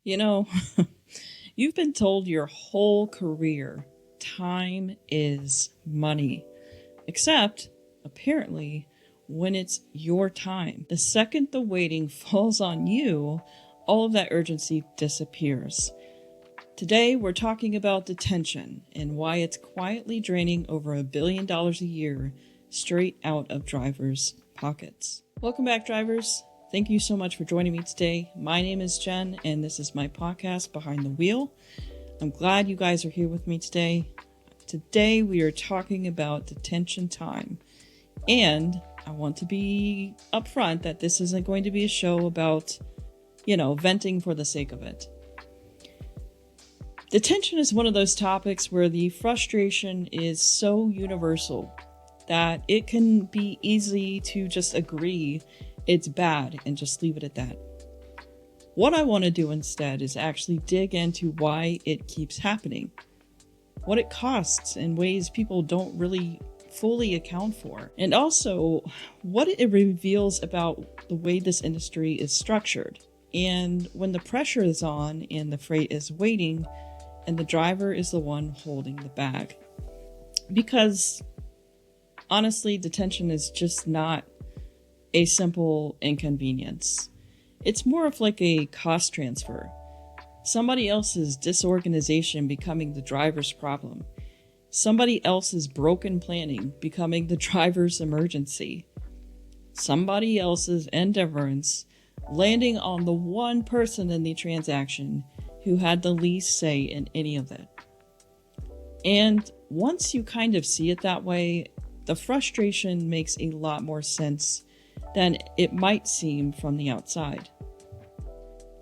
You know, you've been told your whole career time is money. Except, apparently, when it's your time. The second the waiting falls on you, all of that urgency disappears. Today, we're talking about detention and why it's quietly draining over $1 billion a year straight out of drivers' pockets. Welcome back, drivers. Thank you so much for joining me today. My name is Jen, and this is my podcast, Behind the Wheel. I'm glad you guys are here with me today. Today, we are talking about detention time. And I want to be upfront that this isn't going to be a show about, venting for the sake of it. Detention is one of those topics where the frustration is so universal that it can be easy to just agree it's bad and just leave it at that. What I want to do instead is actually dig into why it keeps happening, what it costs in ways people don't really fully account for, and also what it reveals about the way this industry is structured. And when the pressure is on and the freight is waiting and the driver is the one holding the bag. Because honestly, detention is just not a simple inconvenience. It's more of like a cost transfer. Somebody else's disorganization becoming the driver's problem. Somebody else's broken planning becoming the driver's emergency. Somebody else's indifference landing on the one person in the transaction who had the least say in any of it. And once you kind of see it that way, the frustration makes a lot more sense than it might seem from the outside.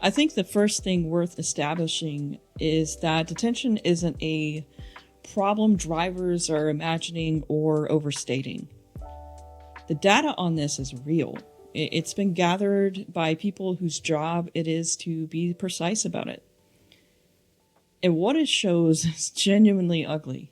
I think the first thing worth establishing is that detention isn't a problem drivers are imagining or overstating. The data on this is real. It's been gathered by people whose job it is to be precise about it. And what it shows is genuinely ugly.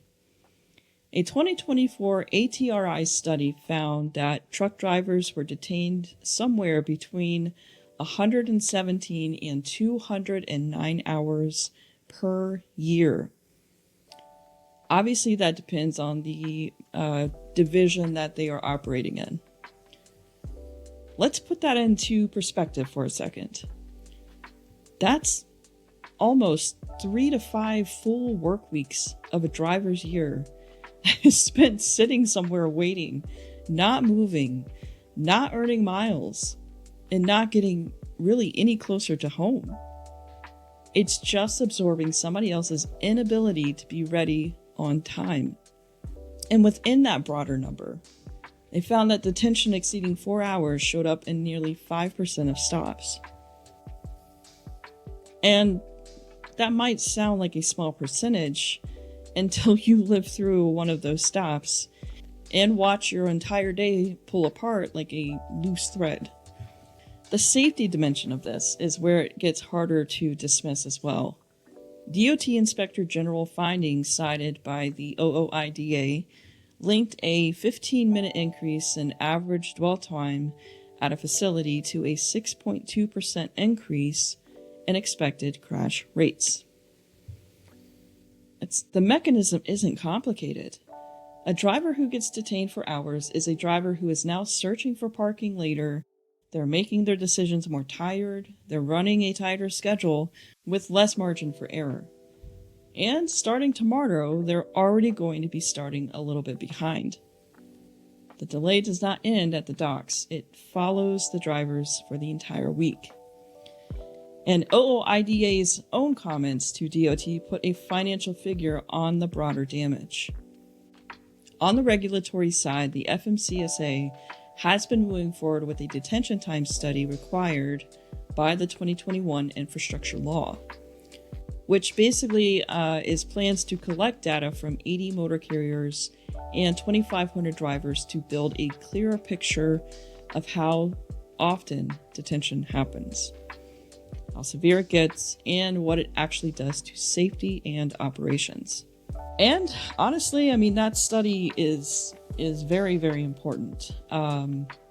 A 2024 ATRI study found that truck drivers were detained somewhere between 117 and 209 hours per year. Obviously, that depends on the division that they are operating in. Let's put that into perspective for a second. That's almost 3 to 5 full work weeks of a driver's year is spent sitting somewhere waiting, not moving, not earning miles, and not getting really any closer to home. It's just absorbing somebody else's inability to be ready on time. And within that broader number, they found that detention exceeding 4 hours showed up in nearly 5% of stops. And that might sound like a small percentage until you live through one of those stops and watch your entire day pull apart like a loose thread. The safety dimension of this is where it gets harder to dismiss as well. DOT Inspector General findings cited by the OOIDA linked a 15-minute increase in average dwell time at a facility to a 6.2% increase in expected crash rates. The mechanism isn't complicated. A driver who gets detained for hours is a driver who is now searching for parking later. They're making their decisions more tired. They're running a tighter schedule with less margin for error. And starting tomorrow, they're already going to be starting a little bit behind. The delay does not end at the docks. It follows the drivers for the entire week. And OOIDA's own comments to DOT put a financial figure on the broader damage. On the regulatory side, the FMCSA has been moving forward with a detention time study required by the 2021 infrastructure law, which basically is plans to collect data from 80 motor carriers and 2,500 drivers to build a clearer picture of how often detention happens, how severe it gets, and what it actually does to safety and operations. And honestly, that study is very, very important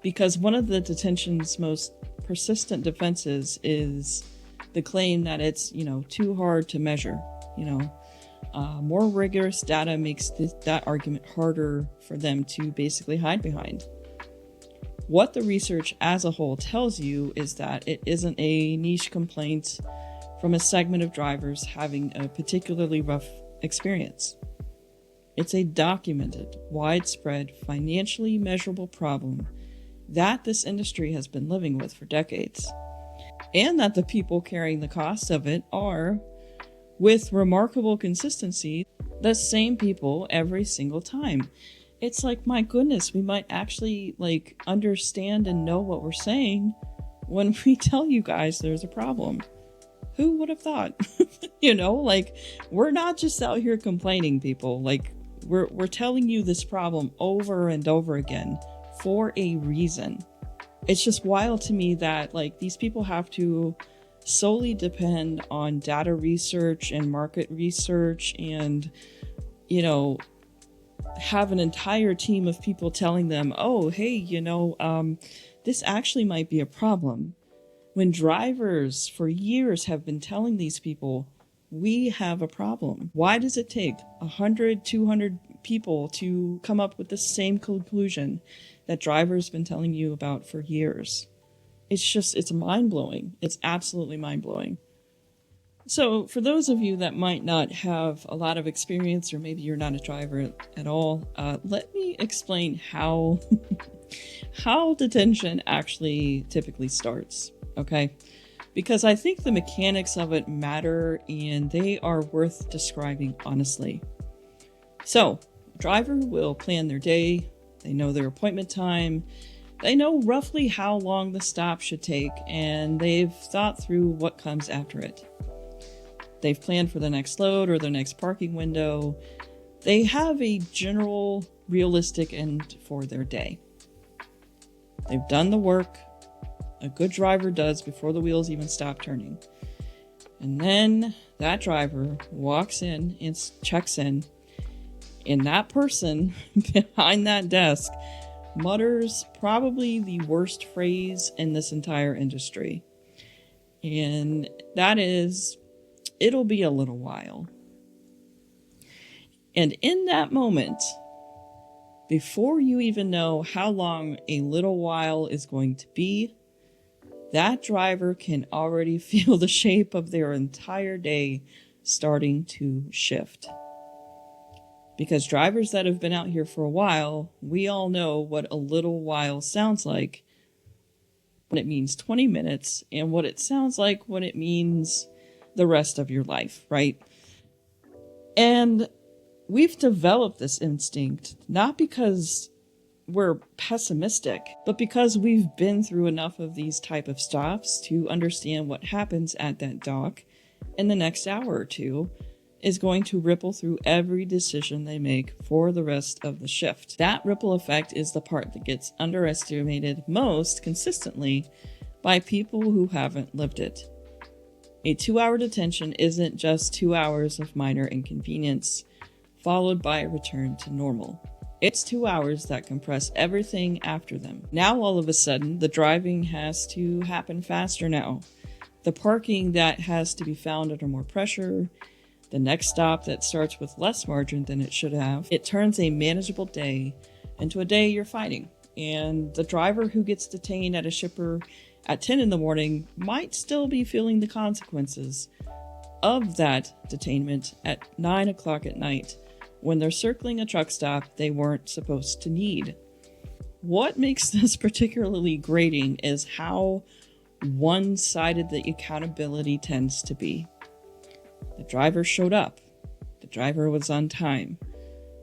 because one of the detention's most persistent defenses is the claim that it's, too hard to measure. More rigorous data makes that argument harder for them to basically hide behind. What the research as a whole tells you is that it isn't a niche complaint from a segment of drivers having a particularly rough experience. It's a documented, widespread, financially measurable problem that this industry has been living with for decades, and that the people carrying the cost of it are, with remarkable consistency, the same people every single time. It's like, my goodness, we might actually understand and know what we're saying when we tell you guys there's a problem. Who would have thought? We're not just out here complaining, people. We're telling you this problem over and over again for a reason. It's just wild to me that these people have to solely depend on data research and market research and, have an entire team of people telling them, oh, hey, this actually might be a problem. When drivers for years have been telling these people, we have a problem. Why does it take 100, 200 people to come up with the same conclusion that drivers have been telling you about for years? It's mind-blowing. It's absolutely mind-blowing. So for those of you that might not have a lot of experience, or maybe you're not a driver at all, let me explain how detention actually typically starts, okay? Because I think the mechanics of it matter, and they are worth describing honestly. So, driver will plan their day, they know their appointment time, they know roughly how long the stop should take, and they've thought through what comes after it. They've planned for the next load or the next parking window. They have a general, realistic end for their day. They've done the work a good driver does before the wheels even stop turning. And then that driver walks in and checks in, and that person behind that desk mutters probably the worst phrase in this entire industry. And that is, it'll be a little while. And in that moment, before you even know how long a little while is going to be, that driver can already feel the shape of their entire day starting to shift. Because drivers that have been out here for a while, we all know what a little while sounds like when it means 20 minutes and what it sounds like when it means the rest of your life, right? And we've developed this instinct not because we're pessimistic, but because we've been through enough of these type of stops to understand what happens at that dock in the next hour or two is going to ripple through every decision they make for the rest of the shift. That ripple effect is the part that gets underestimated most consistently by people who haven't lived it. A 2-hour detention isn't just 2 hours of minor inconvenience, followed by a return to normal. It's 2 hours that compress everything after them. Now all of a sudden, the driving has to happen faster now. The parking that has to be found under more pressure, the next stop that starts with less margin than it should have. It turns a manageable day into a day you're fighting. And the driver who gets detained at a shipper at 10 in the morning might still be feeling the consequences of that detainment at 9 o'clock at night when they're circling a truck stop they weren't supposed to need. What makes this particularly grating is how one-sided the accountability tends to be. The driver showed up. The driver was on time.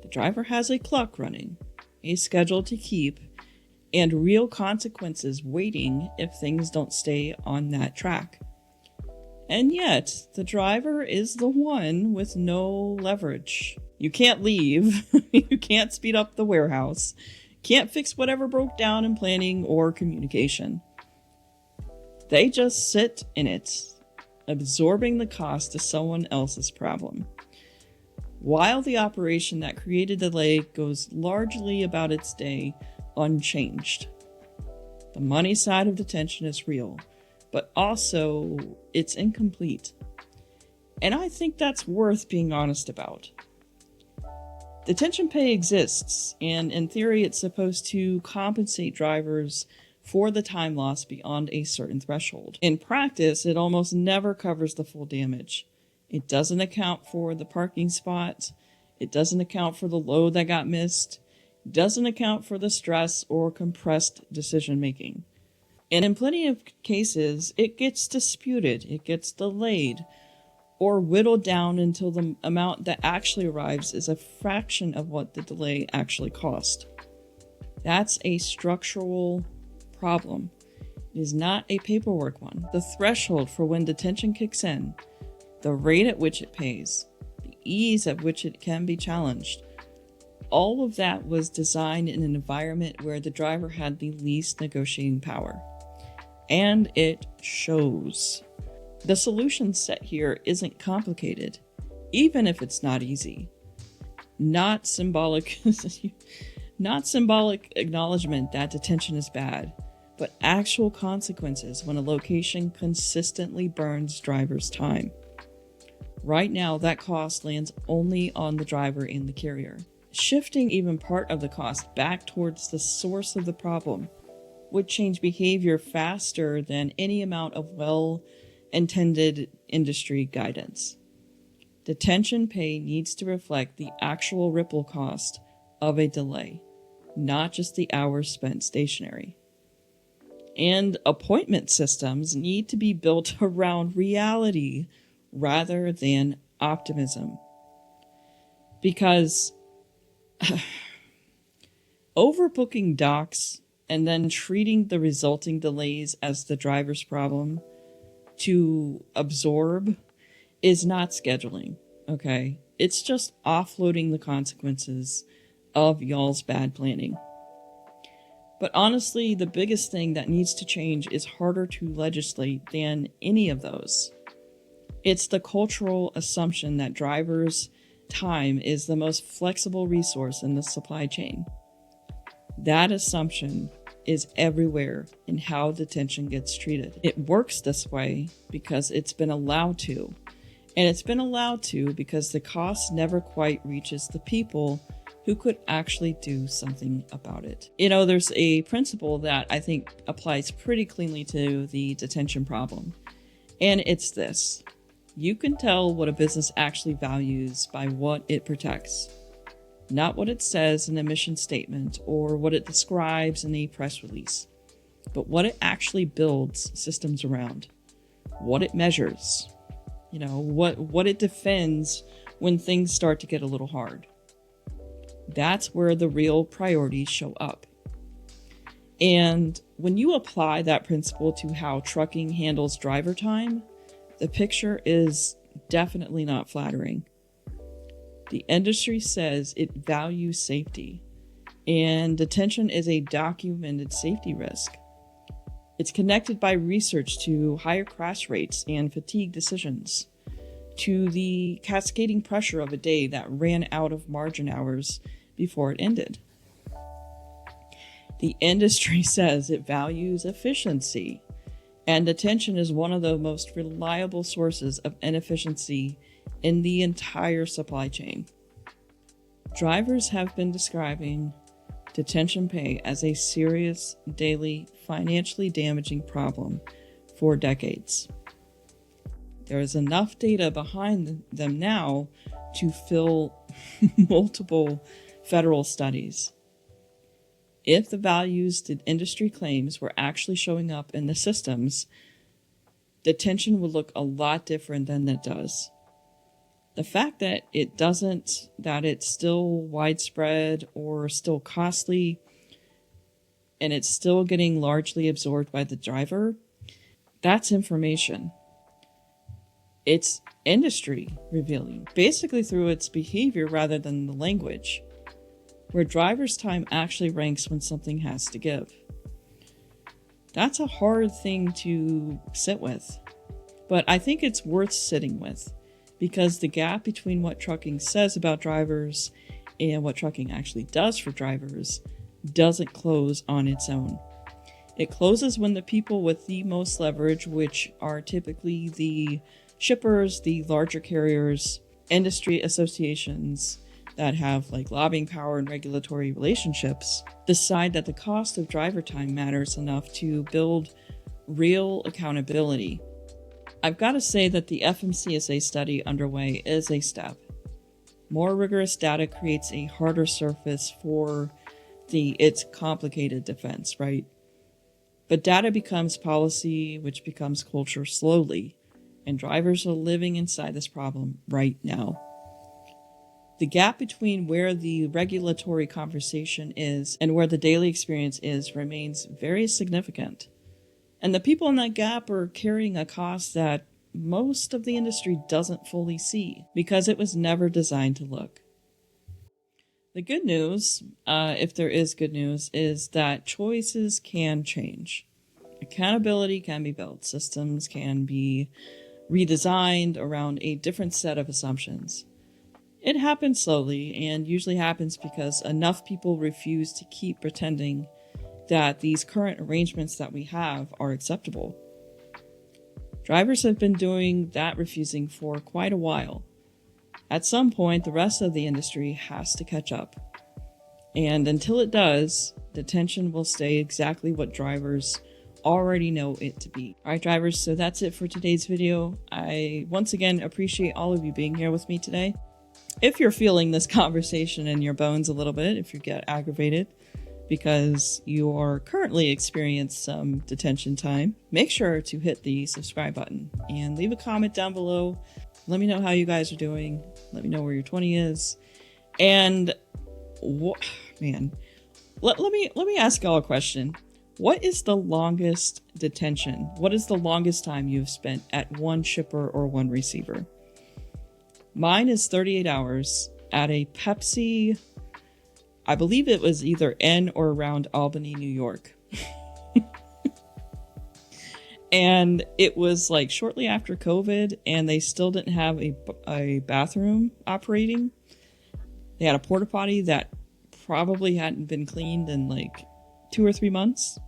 The driver has a clock running, a schedule to keep, and real consequences waiting if things don't stay on that track. And yet, the driver is the one with no leverage. You can't leave. You can't speed up the warehouse. Can't fix whatever broke down in planning or communication. They just sit in it, absorbing the cost of someone else's problem, while the operation that created the delay goes largely about its day unchanged. The money side of detention is real. but also it's incomplete. And I think that's worth being honest about. Detention pay exists, and in theory it's supposed to compensate drivers for the time lost beyond a certain threshold. In practice, it almost never covers the full damage. It doesn't account for the parking spot. It doesn't account for the load that got missed. It doesn't account for the stress or compressed decision making. And in plenty of cases, it gets disputed, it gets delayed, or whittled down until the amount that actually arrives is a fraction of what the delay actually cost. That's a structural problem. It is not a paperwork one. The threshold for when detention kicks in, the rate at which it pays, the ease at which it can be challenged, all of that was designed in an environment where the driver had the least negotiating power. And it shows. The solution set here isn't complicated, even if it's not easy. Not symbolic acknowledgement that detention is bad, but actual consequences when a location consistently burns drivers' time. Right now, that cost lands only on the driver and the carrier. Shifting even part of the cost back towards the source of the problem would change behavior faster than any amount of well-intended industry guidance. Detention pay needs to reflect the actual ripple cost of a delay, not just the hours spent stationary. And appointment systems need to be built around reality rather than optimism. Because overbooking docks and then treating the resulting delays as the driver's problem to absorb is not scheduling, okay? It's just offloading the consequences of y'all's bad planning. But honestly, the biggest thing that needs to change is harder to legislate than any of those. It's the cultural assumption that drivers' time is the most flexible resource in the supply chain. That assumption is everywhere in how detention gets treated. It works this way because it's been allowed to. And it's been allowed to because the cost never quite reaches the people who could actually do something about it. You know, there's a principle that I think applies pretty cleanly to the detention problem. And it's this: you can tell what a business actually values by what it protects, not what it says in a mission statement or what it describes in a press release, but what it actually builds systems around, what it measures, you know, what it defends when things start to get a little hard. That's where the real priorities show up. And when you apply that principle to how trucking handles driver time, the picture is definitely not flattering. The industry says it values safety, and detention is a documented safety risk. It's connected by research to higher crash rates and fatigue decisions, to the cascading pressure of a day that ran out of margin hours before it ended. The industry says it values efficiency, and detention is one of the most reliable sources of inefficiency in the entire supply chain. Drivers have been describing detention pay as a serious, daily, financially damaging problem for decades. There is enough data behind them now to fill multiple federal studies. If the values the industry claims were actually showing up in the systems, detention would look a lot different than it does. The fact that it doesn't, that it's still widespread or still costly, and it's still getting largely absorbed by the driver, that's information. It's industry revealing, basically through its behavior rather than the language, where driver's time actually ranks when something has to give. That's a hard thing to sit with, but I think it's worth sitting with, because the gap between what trucking says about drivers and what trucking actually does for drivers doesn't close on its own. It closes when the people with the most leverage, which are typically the shippers, the larger carriers, industry associations that have like lobbying power and regulatory relationships, decide that the cost of driver time matters enough to build real accountability. I've got to say that the FMCSA study underway is a step. More rigorous data creates a harder surface for its complicated defense, right? But data becomes policy, which becomes culture slowly, and drivers are living inside this problem right now. The gap between where the regulatory conversation is and where the daily experience is remains very significant. And the people in that gap are carrying a cost that most of the industry doesn't fully see because it was never designed to look. The good news, if there is good news, is that choices can change. Accountability can be built. Systems can be redesigned around a different set of assumptions. It happens slowly and usually happens because enough people refuse to keep pretending that these current arrangements that we have are acceptable. Drivers have been doing that refusing for quite a while. At some point, the rest of the industry has to catch up. And until it does, detention will stay exactly what drivers already know it to be. All right, drivers, so that's it for today's video. I once again appreciate all of you being here with me today. If you're feeling this conversation in your bones a little bit, if you get aggravated because you are currently experiencing some detention time, make sure to hit the subscribe button and leave a comment down below. Let me know how you guys are doing. Let me know where your 20 is. And let me ask y'all a question. What is the longest detention? What is the longest time you've spent at one shipper or one receiver? Mine is 38 hours at a Pepsi. I believe it was either in or around Albany, New York. And it was like shortly after COVID, and they still didn't have a bathroom operating. They had a porta potty that probably hadn't been cleaned in like 2 or 3 months.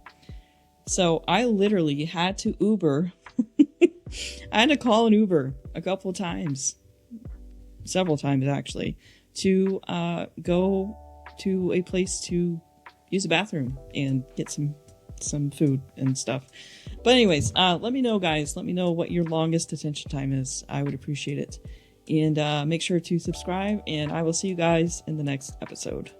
So I literally had to Uber. I had to call an Uber a couple of times, several times actually, to go to a place to use a bathroom and get some food and stuff. But anyways, let me know, guys. Let me know what your longest detention time is. I would appreciate it. And make sure to subscribe, and I will see you guys in the next episode.